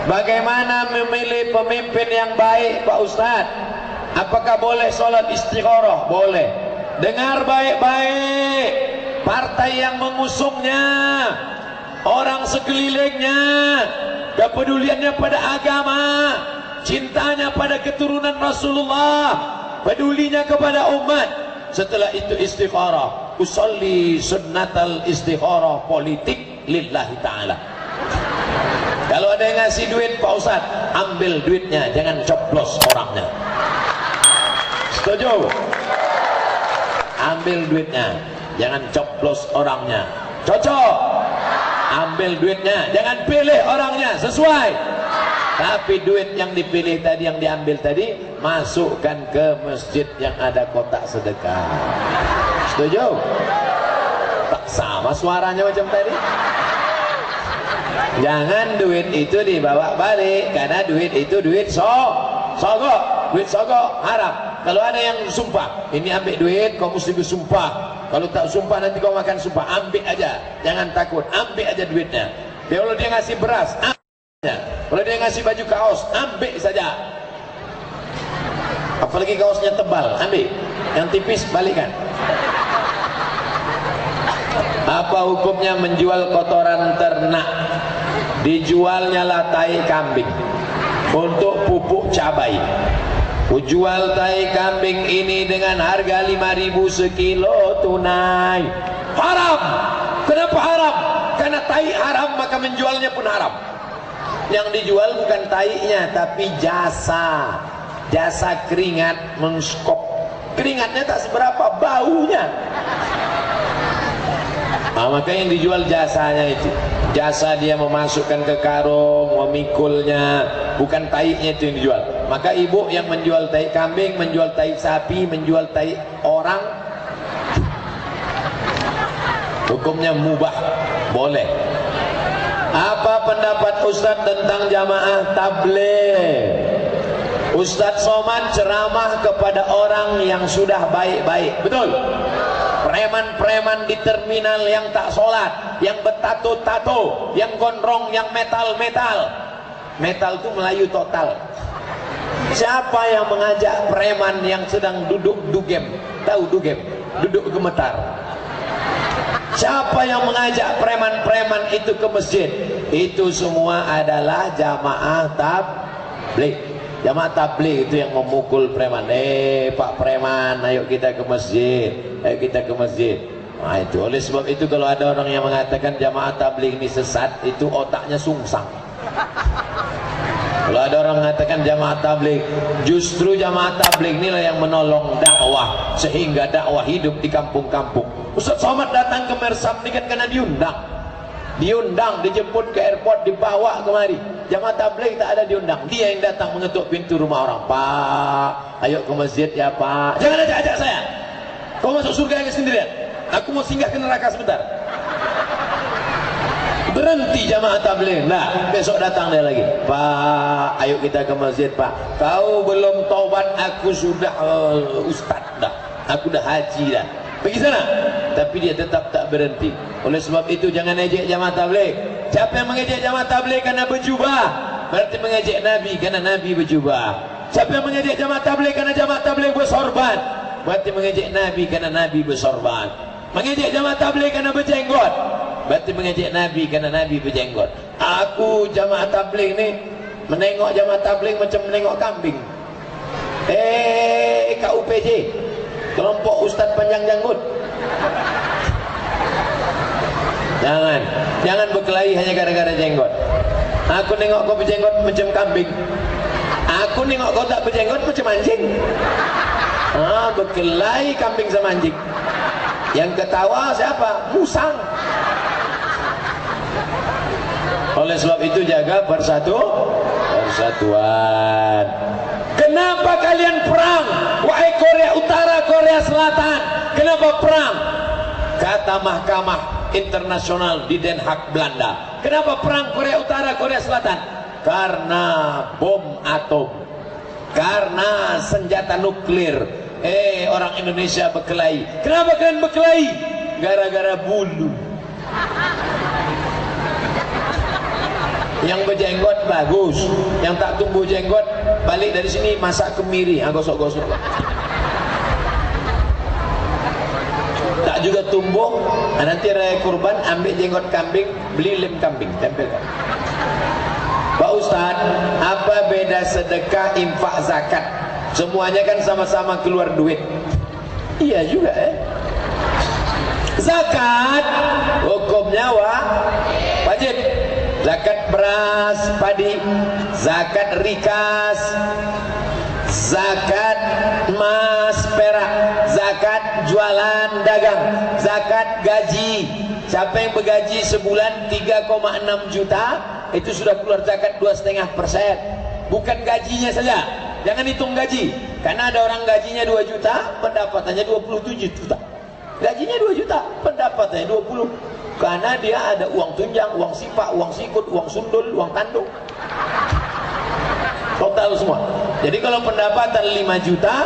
Bagaimana memilih pemimpin yang baik, Pak Ustadz? Apakah boleh sholat istikharah? Boleh. Dengar baik-baik, partai yang mengusungnya, orang sekelilingnya, kepeduliannya pada agama, cintanya pada keturunan Rasulullah, pedulinya kepada umat. Setelah itu istikharah, usolli sunnatal istikharah politik lillahi ta'ala. Kalau ada yang ngasih duit, Pak Ustadz, ambil duitnya, jangan coblos orangnya. Setuju? Ambil duitnya, jangan coblos orangnya. Cocok? Ambil duitnya, jangan pilih orangnya, sesuai. Tapi duit yang dipilih tadi, yang diambil tadi, masukkan ke masjid yang ada kotak sedekah. Setuju? Tak sama suaranya macam tadi. Jangan duit itu dibawa balik, karena duit itu duit sogok. Duit sogok haram. Kalau ada yang sumpah, ini ambil duit, kau mesti bersumpah. Kalau tak sumpah nanti kau makan sumpah. Ambil aja, jangan takut, ambil aja duitnya. Kalau dia ngasih beras, ambil. Kalau dia ngasih baju kaos, ambil saja. Apalagi kaosnya tebal, ambil. Yang tipis balikkan. Apa hukumnya menjual kotoran ternak? Dijualnya lah tai kambing untuk pupuk cabai. Jual tai kambing ini dengan harga 5.000 sekilo tunai. Haram. Kenapa haram? Karena tai haram, maka menjualnya pun haram. Yang dijual bukan tainya, tapi jasa. Jasa keringat menskop. Keringatnya tak seberapa, baunya. Nah, maka yang dijual jasanya itu. Jasa dia memasukkan ke karung, memikulnya, bukan taiknya itu yang dijual. Maka ibu yang menjual tai kambing, menjual tai sapi, menjual tai orang, hukumnya mubah, boleh. Apa pendapat Ustadz tentang jamaah tabligh? Ustadz Somad ceramah kepada orang yang sudah baik-baik, betul? Preman-preman di terminal yang tak sholat, yang bertato-tato, yang gondrong, yang metal-metal. Metal itu Melayu total. Siapa yang mengajak preman yang sedang duduk dugem? Tahu dugem? Duduk gemetar. Siapa yang mengajak preman-preman itu ke masjid? Itu semua adalah jamaah tabligh. Jamaah tabligh itu yang memukul preman. Pak preman, ayo kita ke masjid. Ayo kita ke masjid. Nah itu, oleh sebab itu kalau ada orang yang mengatakan jamaah tabligh ini sesat, itu otaknya sungsang. Kalau ada orang mengatakan jamaah tabligh, justru jamaah tabligh inilah yang menolong dakwah, sehingga dakwah hidup di kampung-kampung. Ustaz Somad datang ke Mersam ini kan karena diundang, dijemput ke airport, dibawa kemari. Jamaah tabligh tak ada diundang, dia yang datang mengetuk pintu rumah orang. Pak, ayo ke masjid ya Pak. Jangan ajak-ajak saya. Kau masuk surga yang sendirian. Aku mau singgah ke neraka sebentar. Berhenti jamaah tabligh. Nah, besok datang dia lagi. Pak, ayo kita ke masjid Pak. Kau belum taubat, aku sudah ustad dah. Aku dah haji dah. Pergi sana. Tapi dia tetap tak berhenti. Oleh sebab itu jangan ejek jamaah tabligh. Siapa yang mengejek jamaah tabligh karena berjubah, berarti mengejek Nabi karena Nabi berjubah. Siapa yang mengejek jamaah tabligh karena jamaah tabligh bersorban, berarti mengejek Nabi karena Nabi bersorban. Mengejek jamaah tabligh karena berjenggot, berarti mengejek Nabi karena Nabi berjenggot. Aku jamaah tabligh ni menengok jamaah tabligh macam menengok kambing. KUPJ, kelompok Ustaz Panjang Janggut. Jangan berkelahi hanya gara-gara jenggot. Aku nengok kau berjenggot macam kambing, aku nengok kau tak berjenggot macam anjing. Berkelahi kambing sama anjing. Yang ketawa siapa? Musang. Oleh sebab itu jaga persatuan. Kenapa kalian perang? Wahai Korea Utara, Korea Selatan, kenapa perang? Kata Mahkamah Internasional di Den Haag, Belanda. Kenapa perang Korea Utara, Korea Selatan? Karena bom atom, karena senjata nuklir. Orang Indonesia berkelahi. Kenapa kalian berkelahi? Gara-gara bulu. Yang berjenggot bagus, yang tak tumbuh jenggot balik dari sini masak kemiri, gosok-gosok. Tak juga tumbuh, nanti raya kurban ambil jenggot kambing, beli lem kambing, tempelkan. Pak Ustaz, apa beda sedekah, infak, zakat? Semuanya kan sama-sama keluar duit. Iya juga Zakat hukumnya wajib. Zakat beras, padi, zakat rikas, zakat emas, perak, zakat jualan dagang, zakat gaji. Siapa yang bergaji sebulan 3,6 juta itu sudah keluar zakat 2,5%. Bukan gajinya saja, jangan hitung gaji, karena ada orang gajinya 2 juta, pendapatannya 27 juta. Gajinya 2 juta, pendapatannya 20, karena dia ada uang tunjang, uang sipak, uang sikut, uang sundul, uang tanduk, total semua. Jadi kalau pendapatan 5 juta,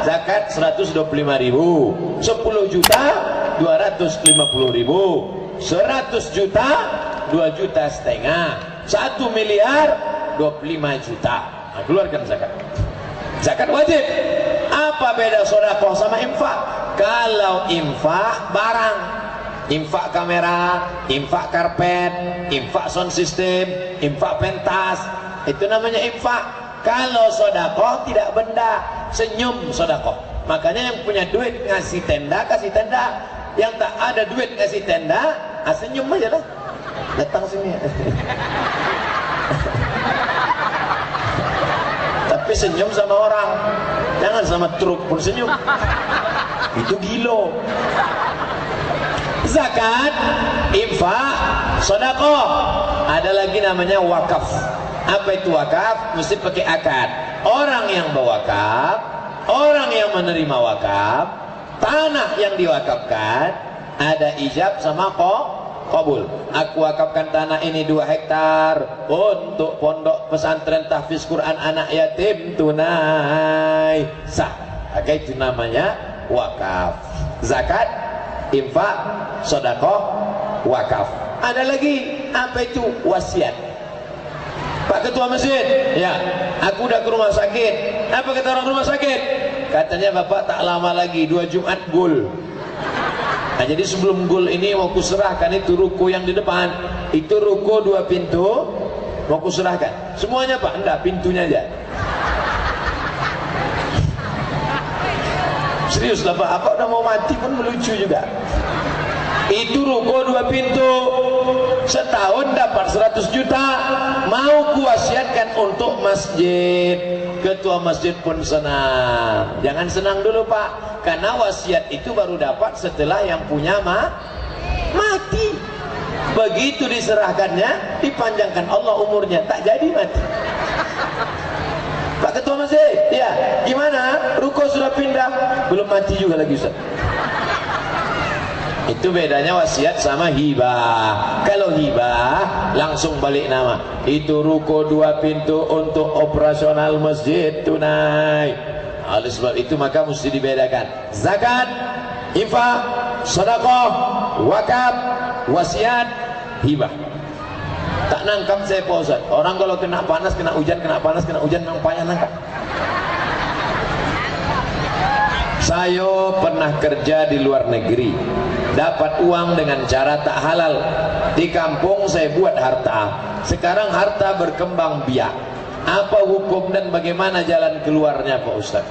zakat 125.000, 10 juta 250.000, 100 juta 2,5 juta, 1 miliar 25 juta. Nah, keluarkan zakat. Zakat wajib. Apa beda sedekah sama infak? Kalau infak barang, infak kamera, infak karpet, infak sound system, infak pentas, itu namanya infak. Kalau sedekah tidak benda, senyum sedekah. Makanya yang punya duit ngasih tenda, kasih tenda. Yang tak ada duit ngasih tenda, senyum aja lah. Datang sini. Tapi senyum sama orang, jangan sama truk pun senyum. Itu gilo. Zakat, infak, sedekah. Ada lagi namanya wakaf. Apa itu wakaf? Mesti pakai akad. Orang yang berwakaf, orang yang menerima wakaf, tanah yang diwakafkan ada ijab sama qabul. Aku wakafkan tanah ini 2 hektar untuk pondok pesantren tahfiz Quran anak yatim tunai sah. Maka itu namanya wakaf. Zakat, infak, sedekah, wakaf. Ada lagi, apa itu? Wasiat. Pak Ketua Masjid, ya, aku udah ke rumah sakit. Apa kata orang rumah sakit? Katanya Bapak tak lama lagi 2 Jumat gul. Nah, jadi sebelum gul ini mau kuserahkan itu ruko yang di depan. Itu ruko 2 pintu mau kuserahkan. Semuanya Pak? Enggak, pintunya aja. Serius lah Pak, apa udah mau mati pun melucu juga. Itu ruko 2 pintu, setahun dapat 100 juta. Mau kuwasiatkan untuk masjid. Ketua masjid pun senang. Jangan senang dulu Pak, karena wasiat itu baru dapat setelah yang punya mati. Begitu diserahkannya, dipanjangkan Allah umurnya, tak jadi mati. Pak Ketua Masjid, ya, gimana? Ruko sudah pindah, belum mati juga lagi Ustaz. Itu bedanya wasiat sama hibah. Kalau hibah langsung balik nama. Itu ruko 2 pintu untuk operasional masjid tunai. Oleh sebab itu maka mesti dibedakan. Zakat, infak, sedekah, wakaf, wasiat, hibah. Tak nangkap saya Pak Ustaz. Orang kalau kena panas, kena hujan, kena panas, kena hujan memang payah nangkap. Saya pernah kerja di luar negeri, dapat uang dengan cara tak halal. Di kampung saya buat harta. Sekarang harta berkembang biak. Apa hukum dan bagaimana jalan keluarnya Pak Ustaz?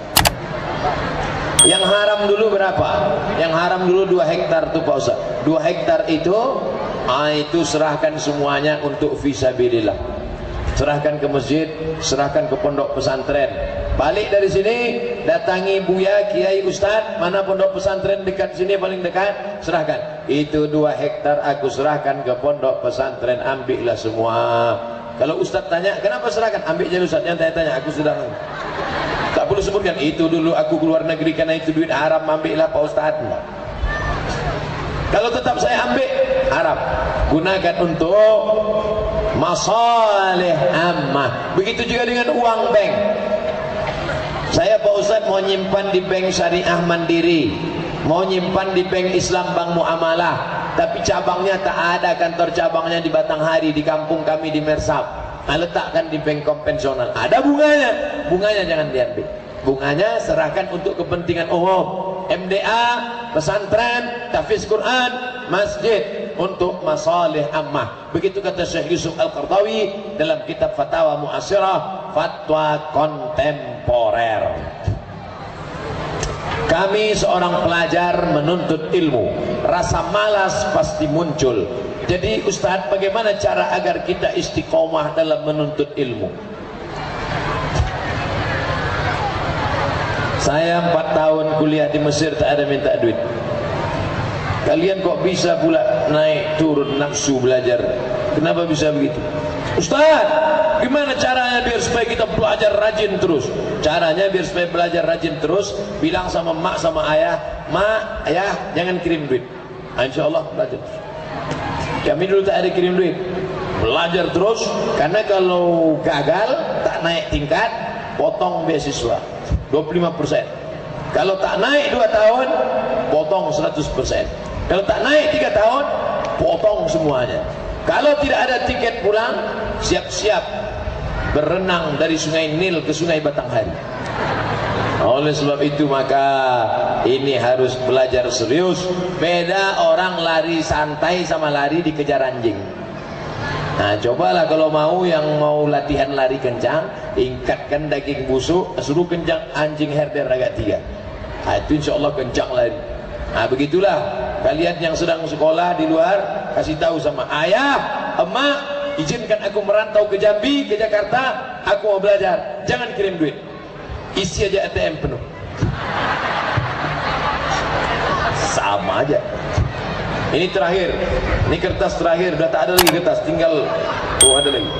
Yang haram dulu berapa? Yang haram dulu 2 hektar tuh Pak Ustaz. 2 hektar itu serahkan semuanya untuk fisabilillah. Serahkan ke masjid, serahkan ke pondok pesantren. Balik dari sini, datangi Buya, Kiai, Ustadz, mana pondok pesantren dekat sini paling dekat, serahkan. Itu 2 hektar aku serahkan ke pondok pesantren, ambillah semua. Kalau Ustadz tanya, kenapa serahkan? Ambil aja Ustadz, yang tanya-tanya, aku sudah. Tak perlu sebutkan, itu dulu aku keluar negeri karena itu duit haram, ambillah Pak Ustadz. Kalau tetap saya ambil, haram. Gunakan untuk masalih ammah. Begitu juga dengan uang bank. Saya Pak Ustadz mau nyimpan di bank syariah mandiri, mau nyimpan di bank Islam Bank Muamalah, tapi cabangnya tak ada, kantor cabangnya di Batanghari, di kampung kami di Mersab. letakkan di bank konvensional, ada bunganya, bunganya jangan diambil, bunganya serahkan untuk kepentingan umum, MDA, pesantren, tahfiz Quran, masjid, untuk masalih ammah. Begitu kata Syekh Yusuf Al-Qardawi dalam kitab Fatawa Mu'asirah, fatwa kontemporer. Kami seorang pelajar menuntut ilmu, rasa malas pasti muncul. Jadi Ustadz, bagaimana cara agar kita istiqomah dalam menuntut ilmu? Saya 4 tahun kuliah di Mesir tak ada minta duit. Kalian kok bisa pula naik turun nafsu belajar? Kenapa bisa begitu? Ustadz, gimana caranya biar supaya kita belajar rajin terus? Caranya biar supaya belajar rajin terus, bilang sama mak sama ayah, mak, ayah jangan kirim duit. Insya Allah belajar terus. Kami dulu tak ada kirim duit, belajar terus, karena kalau gagal tak naik tingkat, potong beasiswa 25%. Kalau tak naik 2 tahun, potong 100%. Kalau tak naik 3 tahun, potong semuanya. Kalau tidak ada tiket pulang, siap-siap berenang dari sungai Nil ke sungai Batanghari. Oleh sebab itu maka ini harus belajar serius. Beda orang lari santai sama lari dikejar anjing. Nah, cobalah kalau mau yang mau latihan lari kencang, ingkatkan daging busuk, suruh kencang anjing herder agak 3. Nah, itu insya Allah kencang lari. Nah, begitulah kalian yang sedang sekolah di luar, kasih tahu sama ayah, emak, izinkan aku merantau ke Jambi, ke Jakarta, aku mau belajar, jangan kirim duit, isi aja ATM penuh. Sama aja. Ini terakhir, ini kertas terakhir, udah tak ada lagi kertas, tinggal ada lagi.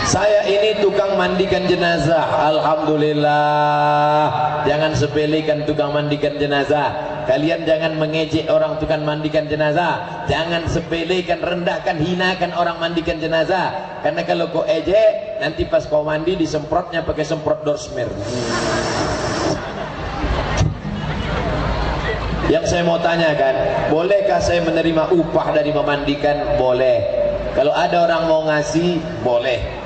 Saya ini tukang mandikan jenazah, alhamdulillah. Jangan sepelekan tukang mandikan jenazah. Kalian jangan mengejek orang tukang mandikan jenazah. Jangan sepelekan, rendahkan, hinakan orang mandikan jenazah. Karena kalau kau ejek, nanti pas kau mandi disemprotnya pakai semprot dorsmer. Yang saya mau tanyakan, bolehkah saya menerima upah dari memandikan? Boleh. Kalau ada orang mau ngasih, boleh.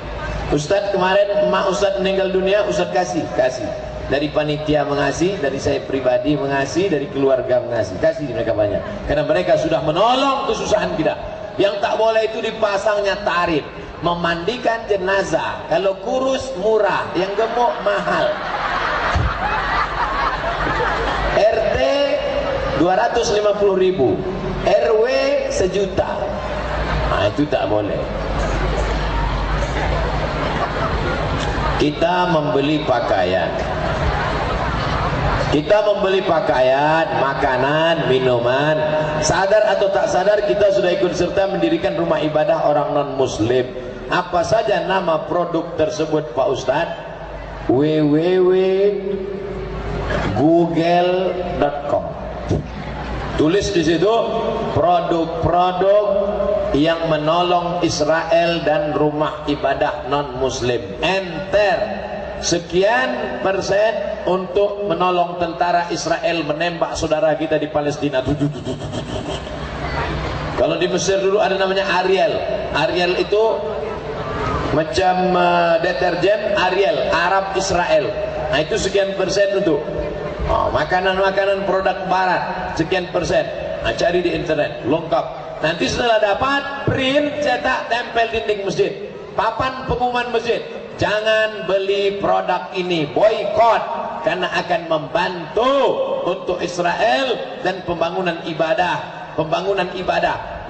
Ustadz kemarin emak Ustadz meninggal dunia, Ustadz kasih. Dari panitia mengasih, dari saya pribadi mengasih, dari keluarga mengasih. Kasih mereka banyak. Karena mereka sudah menolong kesusahan kita. Yang tak boleh itu dipasangnya tarif. Memandikan jenazah, kalau kurus murah, yang gemuk mahal. RT 250.000, RW 1 juta. Nah, itu tak boleh. Kita membeli pakaian, makanan, minuman. Sadar atau tak sadar kita sudah ikut serta mendirikan rumah ibadah orang non muslim. Apa saja nama produk tersebut Pak Ustadz? www.google.com. Tulis di situ produk-produk yang menolong Israel dan rumah ibadah non muslim. Enter. Sekian persen untuk menolong tentara Israel menembak saudara kita di Palestina. Kalau di Mesir dulu ada namanya Ariel. Ariel itu macam deterjen Ariel, Arab Israel. Nah, itu sekian persen untuk makanan-makanan produk barat, sekian persen. Nah, cari di internet, lengkap. Nanti setelah dapat, print, cetak, tempel dinding masjid, papan pengumuman masjid. Jangan beli produk ini, boykot, karena akan membantu untuk Israel dan pembangunan ibadah.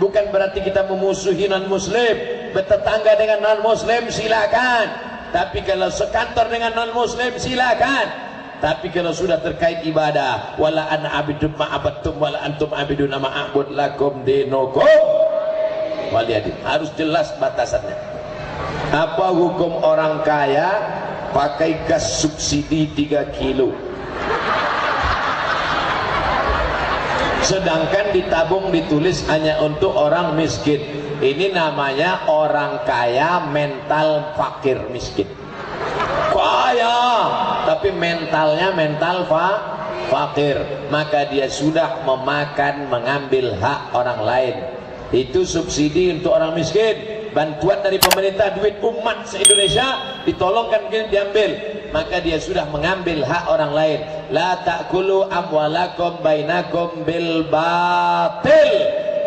Bukan berarti kita memusuhi non-muslim. Bertetangga dengan non-muslim silakan, tapi kalau sekantor dengan non-muslim silakan. Tapi kalau sudah terkait ibadah, wala ana abidun ma'abattum wala antum abidun ma'abud lakum dinukum waliyadin, harus jelas batasannya. Apa hukum orang kaya pakai gas subsidi 3 kilo, sedangkan ditabung ditulis hanya untuk orang miskin? Ini namanya orang kaya mental fakir miskin. Kaya tapi mentalnya mental fakir, maka dia sudah mengambil hak orang lain. Itu subsidi untuk orang miskin, bantuan dari pemerintah, duit umat se-Indonesia ditolongkan, diambil, maka dia sudah mengambil hak orang lain. La ta'kulu amwalakum bainakum bil batil.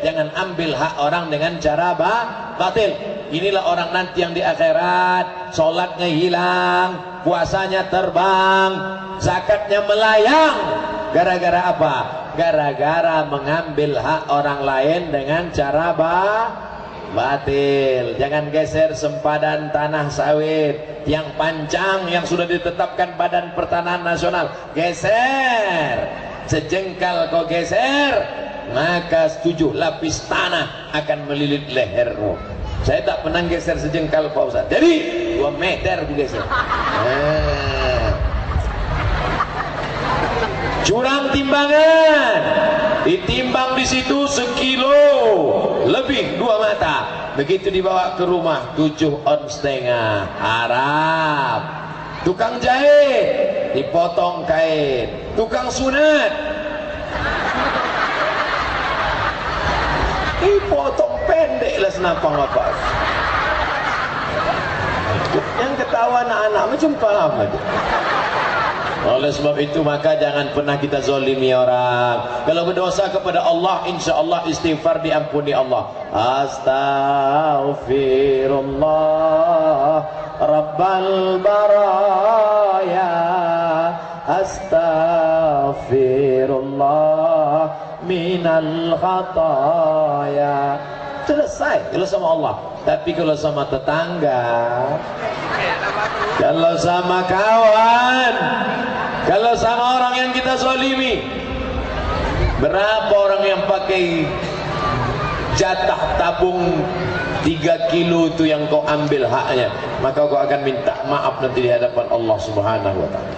Jangan ambil hak orang dengan cara batil. Inilah orang nanti yang di akhirat sholatnya hilang, puasanya terbang, zakatnya melayang. Gara-gara apa? Gara-gara mengambil hak orang lain dengan cara batil. Jangan geser sempadan tanah sawit yang panjang yang sudah ditetapkan Badan Pertanahan Nasional. Geser sejengkal, kau geser, maka 7 lapis tanah akan melilit lehermu. Saya tak pernah geser sejengkal Pak Ustaz, jadi 2 meter ku geser. Curang timbangan, ditimbang di situ sekilo lebih 2 mata. Begitu dibawa ke rumah 7,5 ons, haram. Tukang jahit dipotong kain, tukang sunat dipotong pendek lah senapang apa. Yang ketawa anak-anak macam paham aja. Oleh sebab itu maka jangan pernah kita zalimi orang. Kalau berdosa kepada Allah, insya Allah istighfar diampuni Allah. Astaghfirullah Rabbal baraya, astaghfirullah minal khataya. Selesai kalau sama Allah. Tapi kalau sama tetangga, kalau sama kawan, kalau sama orang yang kita zalimi, berapa orang yang pakai jatah tabung 3 kilo itu yang kau ambil haknya, maka kau akan minta maaf nanti di hadapan Allah Subhanahu wa ta'ala.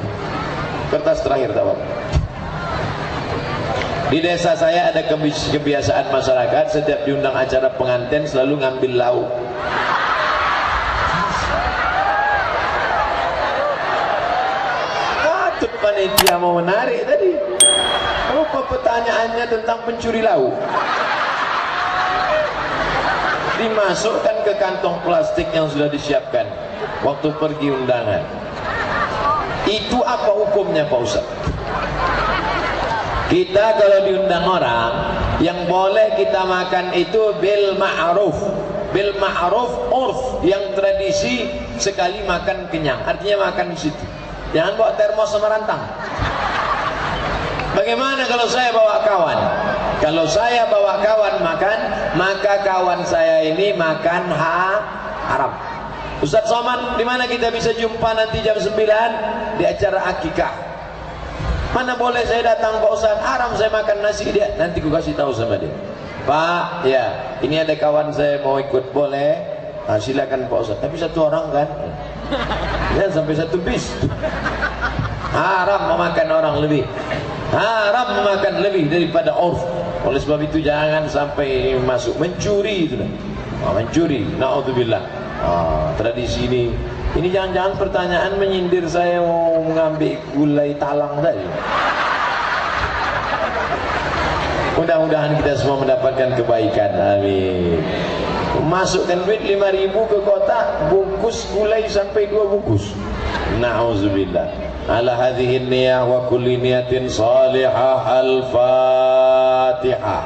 Kertas terakhir tak apa. Di desa saya ada kebiasaan masyarakat setiap diundang acara pengantin selalu ngambil lauk. Patut panitia mau menarik tadi. Apa pertanyaannya tentang pencuri lauk? Dimasukkan ke kantong plastik yang sudah disiapkan waktu pergi undangan. Itu apa hukumnya Pak Ustaz? Kita kalau diundang orang, yang boleh kita makan itu bil ma'ruf. Bil ma'ruf urf, yang tradisi sekali makan kenyang. Artinya makan di situ. Jangan bawa termos sama rantang. Bagaimana kalau saya bawa kawan? Kalau saya bawa kawan makan, maka kawan saya ini makan haram. Ustaz Somad, di mana kita bisa jumpa nanti jam 9 di acara akikah? Mana boleh saya datang Pak Ustaz, haram saya makan nasi dia. Nanti ku kasih tahu sama dia. Pak, ya, ini ada kawan saya mau ikut, boleh? Nah, silakan Pak Ustaz. Tapi 1 orang kan? Ya, sampai 1 bis. Haram memakan orang lebih. Haram memakan lebih daripada urf. Oleh sebab itu jangan sampai masuk mencuri itu. Mencuri, naudzubillah. Tradisi ini jangan-jangan pertanyaan menyindir saya mau mengambil gulai talang tadi. Mudah-mudahan kita semua mendapatkan kebaikan. Amin. Masukkan duit 5.000 ke kotak, bungkus gulai sampai 2 bungkus. Nauzubillah. Ala hadhihi niyah wa kulli niyatin salihah. Al-Fatihah.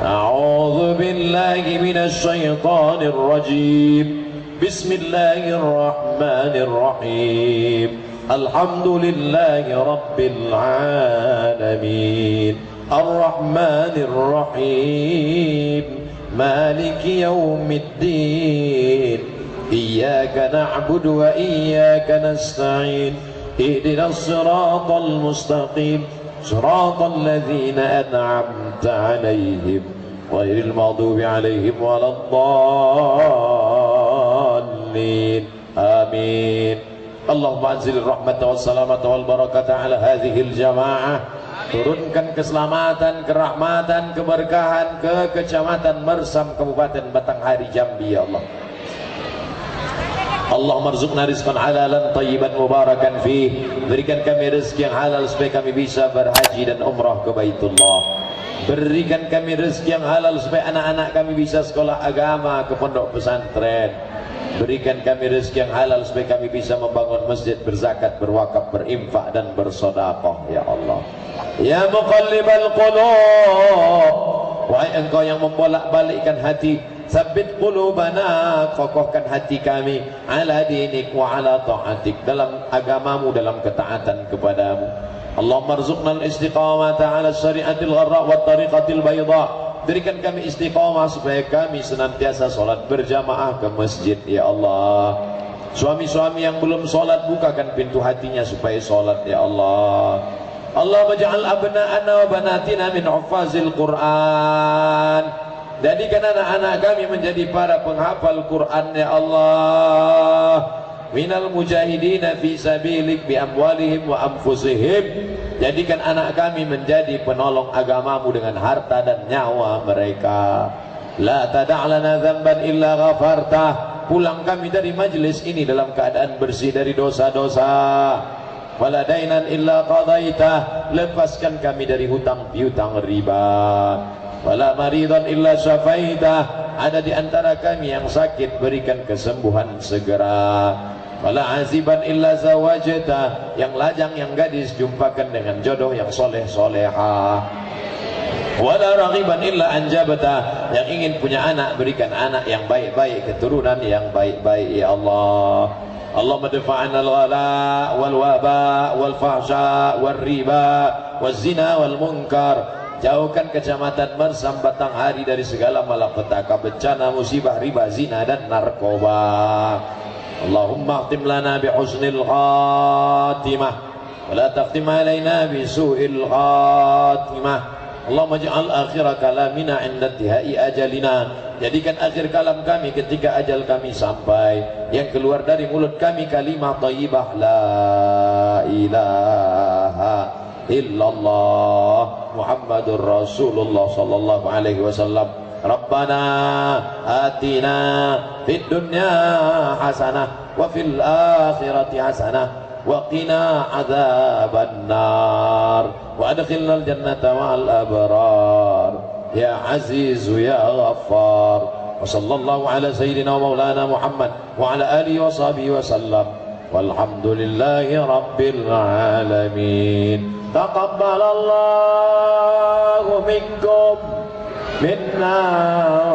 A'udzu billahi minasy syaithanir rajim. Bismillahirrahmanirrahim. Alhamdulillahi rabbil alamin. Ar-Rahmanir Rahim. Maliki yaumiddin. Iyyaka na'budu wa iyyaka nasta'in. Ihdinas siratal mustaqim. Siratal ladzina an'amta 'alaihim ghairil maghdubi 'alaihim waladdallin. Amin. Allahumma anzil rahmata wassalamata wal barakata ala hadhil jamaah. Turunkan keselamatan, kerahmatan, keberkahan ke Kecamatan Mersam, Kabupaten Batanghari, Jambi, ya Allah. Allahumma rzuqna rizqan halalan tayyiban mubarakan fih. Berikan kami rezeki yang halal supaya kami bisa berhaji dan umrah ke Baitullah. Berikan kami rezeki yang halal supaya anak-anak kami bisa sekolah agama ke pondok pesantren. Berikan kami rezeki yang halal supaya kami bisa membangun masjid, berzakat, berwakaf, berinfak dan bersedekah ya Allah. Ya muqallibal qulub, wahai Engkau yang membolak-balikkan hati, sabbit qulubana, kokohkan hati kami ala dinik wa ala ta'atik, dalam agamamu, dalam ketaatan kepadamu. Allahumma rzuqna al-istiqamata ala syari'atil gharra wa tariqatil bayda. Berikan kami istiqamah supaya kami senantiasa solat berjamaah ke masjid ya Allah. Suami-suami yang belum solat, bukakan pintu hatinya supaya solat ya Allah. Allahumma ja'al abna'ana wa banatina min hufazil Qur'an. Jadikan anak-anak kami menjadi para penghafal Quran ya Allah. Minal mujahidina fi sabilik bi amwalihim wa anfusihim. Jadikan anak kami menjadi penolong agamamu dengan harta dan nyawa mereka. La tada'lana dzamban illa ghafartah. Pulang kami dari majlis ini dalam keadaan bersih dari dosa-dosa. Wala dainan illa qadaitah. Lepaskan kami dari hutang piutang riba. Wala maridan illa syafaitah. Ada di antara kami yang sakit, berikan kesembuhan segera. Wala aziban illa zawajta, yang lajang yang gadis jumpakan dengan jodoh yang soleh soleha. Wala raghiban illa anjabta, yang ingin punya anak berikan anak yang baik-baik, keturunan yang baik-baik ya Allah. Allahumma dafa'na al-ghala wal waba wal fahsya wal riba wal zina wal munkar. Jauhkan kecamatan Mersam Batanghari dari segala malapetaka, bencana, musibah, riba, zina dan narkoba. Allahumma khtim lana bi husnil khatimah wa la takhtim alaina bi su'il khatimah. Allahumma ij'al akhir kalamina 'inda intihai ajalina. Jadikan akhir kalam kami ketika ajal kami sampai, yang keluar dari mulut kami kalimah thayyibah la ilaha illallah Muhammadur Rasulullah sallallahu alaihi wasallam. Rabbana atina fid dunya hasanah wa fil akhirati hasanah wa qina adzaban nar wa adkhilnal jannata ma'al abrar ya aziz ya ghaffar. Wa sallallahu ala sayyidina wa maulana Muhammad wa ala alihi wa sahbihi wa sallam. Walhamdulillahi rabbil alamin. Taqabbalallahu minkum minna